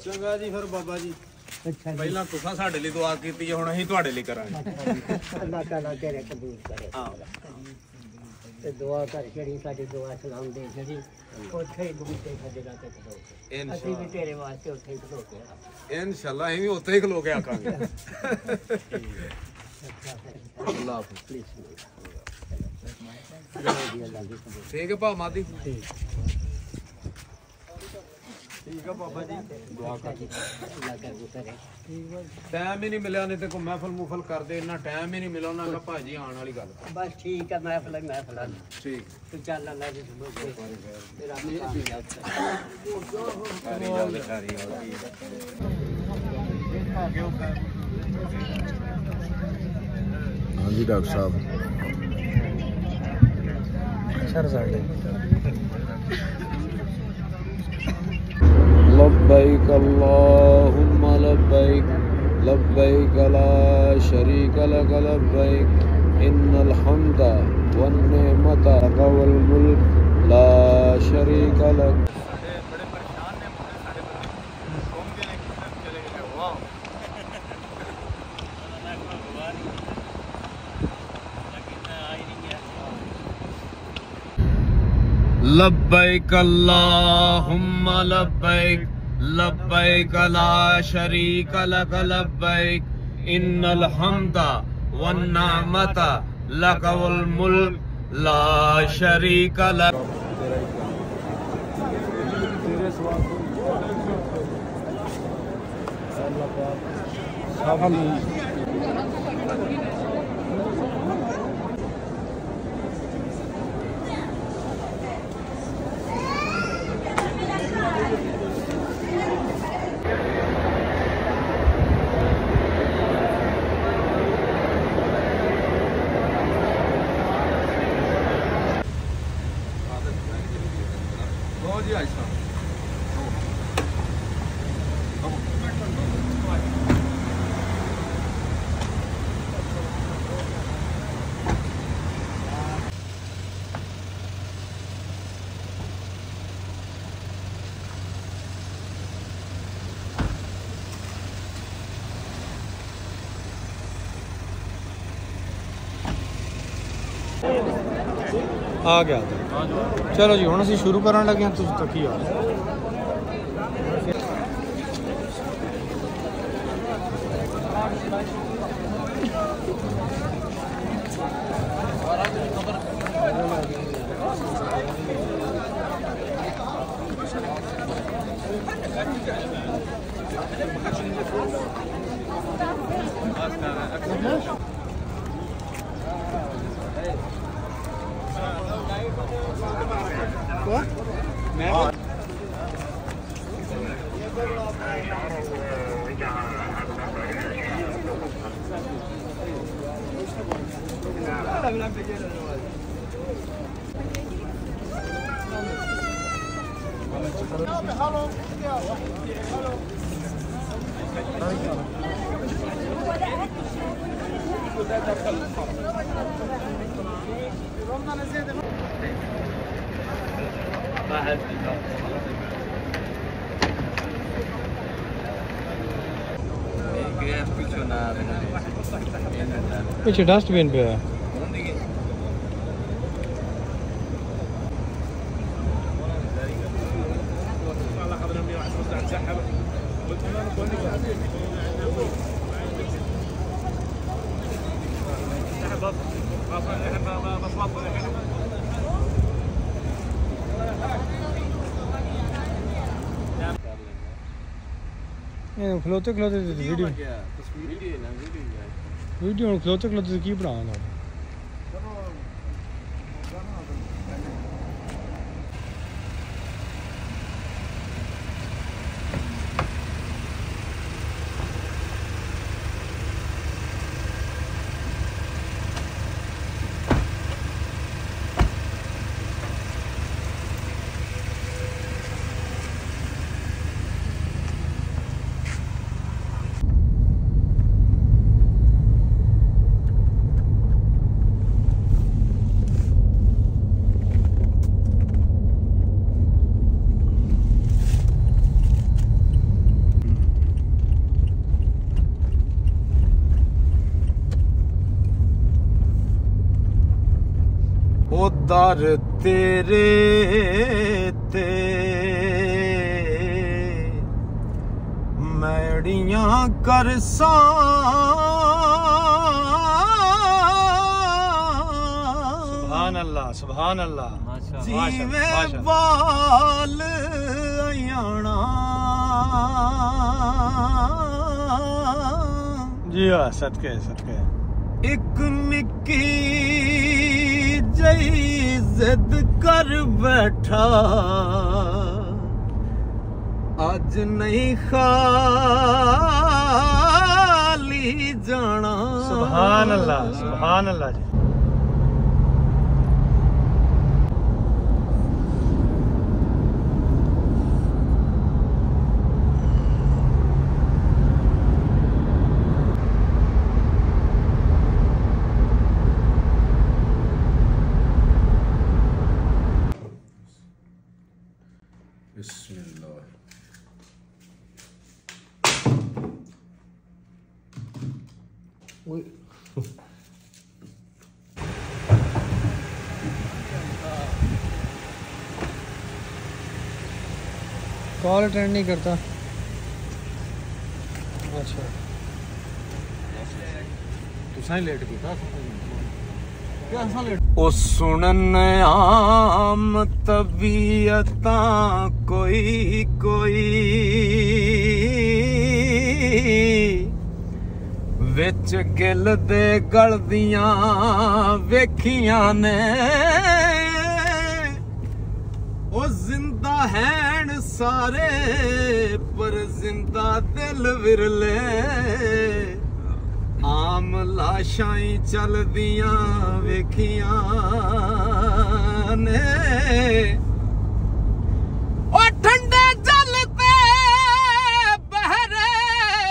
चंगा जी फिर बाबा जी अच्छा पहला तुसा साडे लिए दुआ कीती है, हुण असीं तुहाडे लिए करांगे। अल्लाह ताला तेरे कबूल करे ते दुआ कर जड़ी साडी दुआ सलाम दे जड़ी उत्थे ही गुमते साडे राते खलो ਅਸੀਂ ਵੀ ਤੇਰੇ ਵਾਸਤੇ ਉੱਥੇ ਹੀ ਖਲੋ ਕੇ इंशाल्लाह असीं भी उत्थे ही खलो के आखांगे। अल्लाह हाफिज़। ठीक है भाव मादी ठीक है बाबा जी दुआ कर टाइम ही नहीं मिला, नहीं तो कोई महफल मुफल कर दे, इन्ना टाइम ही नहीं मिला। उन्होंने कहा भाजी आने वाली गल बस ठीक है महफल ठीक तू चल अल्लाह दी तेरा हाँ जी डॉक्टर साहब लब्बैक अल्लाहुम्मा लब्बैक लब्बैक ला शरीक लक लब्बैक इन्नल हम्दा वन निअमता लक वल मुल्क ला शरीक लक। लब्बैक अल्लाहुम्मा लब्बैक लब्बैक ला शरीक लक लब्बैक इन्नल हम्दा वन निअमता लक वल मुल्क ला शरीक लक। आ गया चलो जी हुण असीं शुरू करन लगे हैं, तुसीं तकी आओ। पीछे डस्टबिन पे है। खलोते खलोते वीडियो खलोते खलोते की बनाना दर तेरे ते मैड़ियां करसा सुभान अल्लाह जीवे बाल अयाना जी हाँ सदके सदके एक निक्की जई जिद कर बैठा आज नहीं खाली जाना सुभान अल्लाह जी कॉल अटेंड नहीं करता। अच्छा तुसा ही लेट कीता क्या सा लेट ओ सुनन आम तबीयतां कोई कोई विच गिल दे गलदियां वेखियां ने ओ जिंदा हैन सारे पर जिंदा दिल विरले आम लाशां चलदियां वेखियां ने ओ ठंडे जल ते बहरे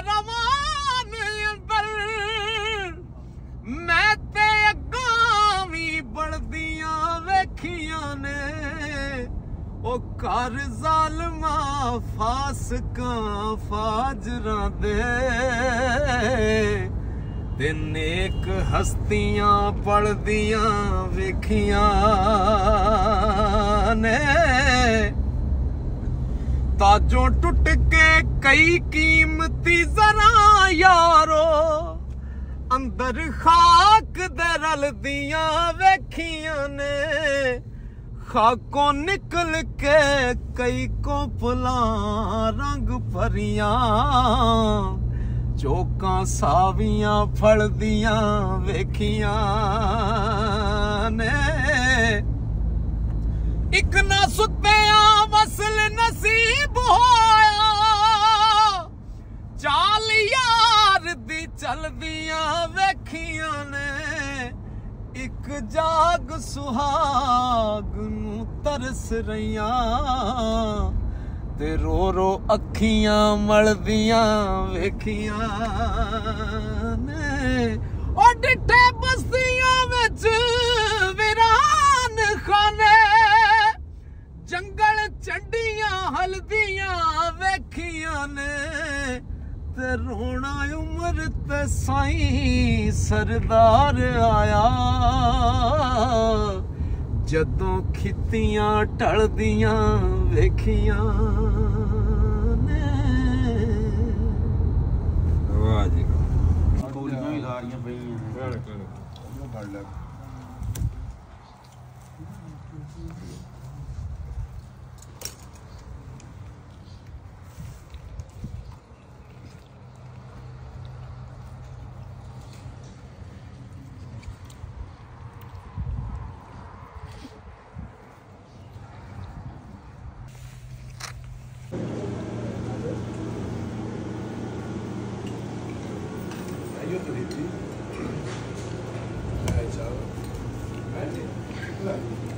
रवान अंदर मैं ते अग्गां वी बढ़दियां वेखियां ने ओ कर जालमा फासकां फाजरां दे ते नेक हस्तियां पलदियां वेखियां ने ताजों टुट के कई कीमती जरा यारो अंदर खाक दे रलदियां वेखियां ने खाकों निकल के कई कोपला रंग भरियां चौकां सावियां फलदियां वेखियां ने एक ना सुत्तियां वसल नसीब होया चाल यार दी चलदियां वेखियां ने एक जाग सुहाग नू तरस रहियां ते रो रो अखियां मलदियां वेखियां ने ओ डिठे बस्तियां विच वीरान खाने जंगल चंडियां हलदियां वेखियां ने ते रोना उमर ते साईं सरदार आया जदों खित्तियां टलदियां वेखियां ने वाह जी पूरियां ही लारियां पईयां फड़ ले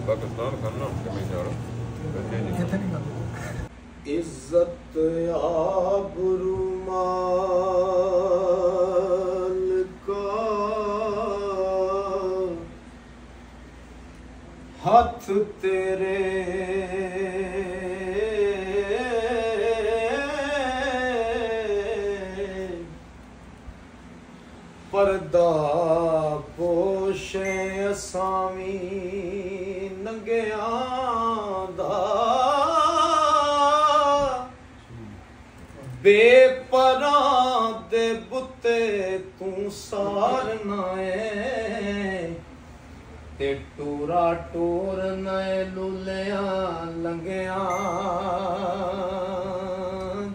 पाकिस्तान खाना कमी जा रहा इज्जत आबरूमाल का हाथ तेरे पर्दा पोशे असामी बेपरां दे बुते तू सारना है ते टूरा टूर नए लुलिया लंगिया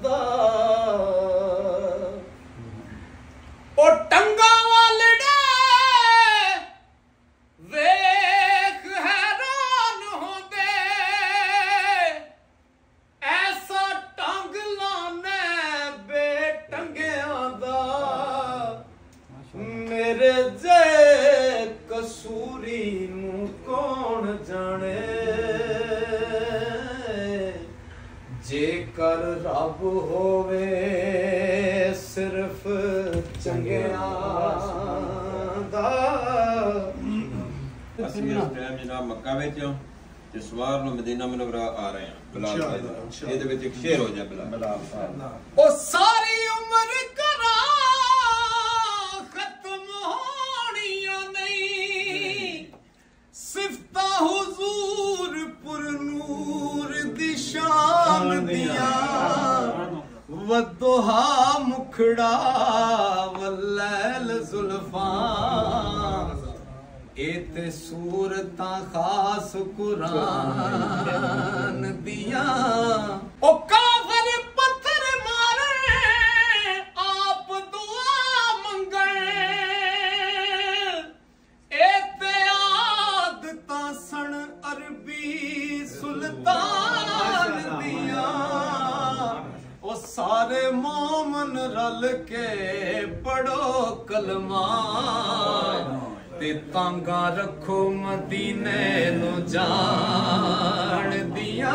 दा ओ टंगा वालड़े वेख हैरान होंदे ऐसा टंग लाने बेटंगिया दा मेरे जे कसूरी नू कौन जाने जेकर रब होवे सिर्फ चंगिया दा ਅਸੀਂ ਇਸ ਟਾਈਮ ਜਨਾਬ ਮੱਕਾ ਵਿੱਚ ਹਾਂ ਤੇ ਸਵਾਰ ਨੂੰ ਮਦੀਨਾ ਮੁਨੱਵਰਾ ਆ ਰਹੇ ਹਾਂ ਬਿਲਾਲ ਭਾਈ ਦਾ ਇਹਦੇ ਵਿੱਚ ਇੱਕ ਸ਼ੇਰ ਹੋ ਜਾ ਬਿਲਾਲ ਸਾਹਿਬ ਉਹ ਸਾਰੀ ਉਮਰ ਕਰਾ ਖਤਮ ਹੋਣੀਆਂ ਨਹੀਂ ਸਿਫਤਾਂ ਹੁਜ਼ੂਰ ਪੁਰ ਨੂਰ ਦੀ ਸ਼ਾਨ ਦੀਆਂ ਵਦੋਹਾ ਮੁਖੜਾ ਵਲੈਲ ਜ਼ੁਲਫਾਂ एते सूरतां खास कुरान दिया ओ काफिर पत्थर मारे आप दुआ मंगे एते आदतां सन अरबी सुल्तान दिया ओ सारे मोमन रल के पढ़ो कलमा ते तांगा रखो मदीने नु जान दिया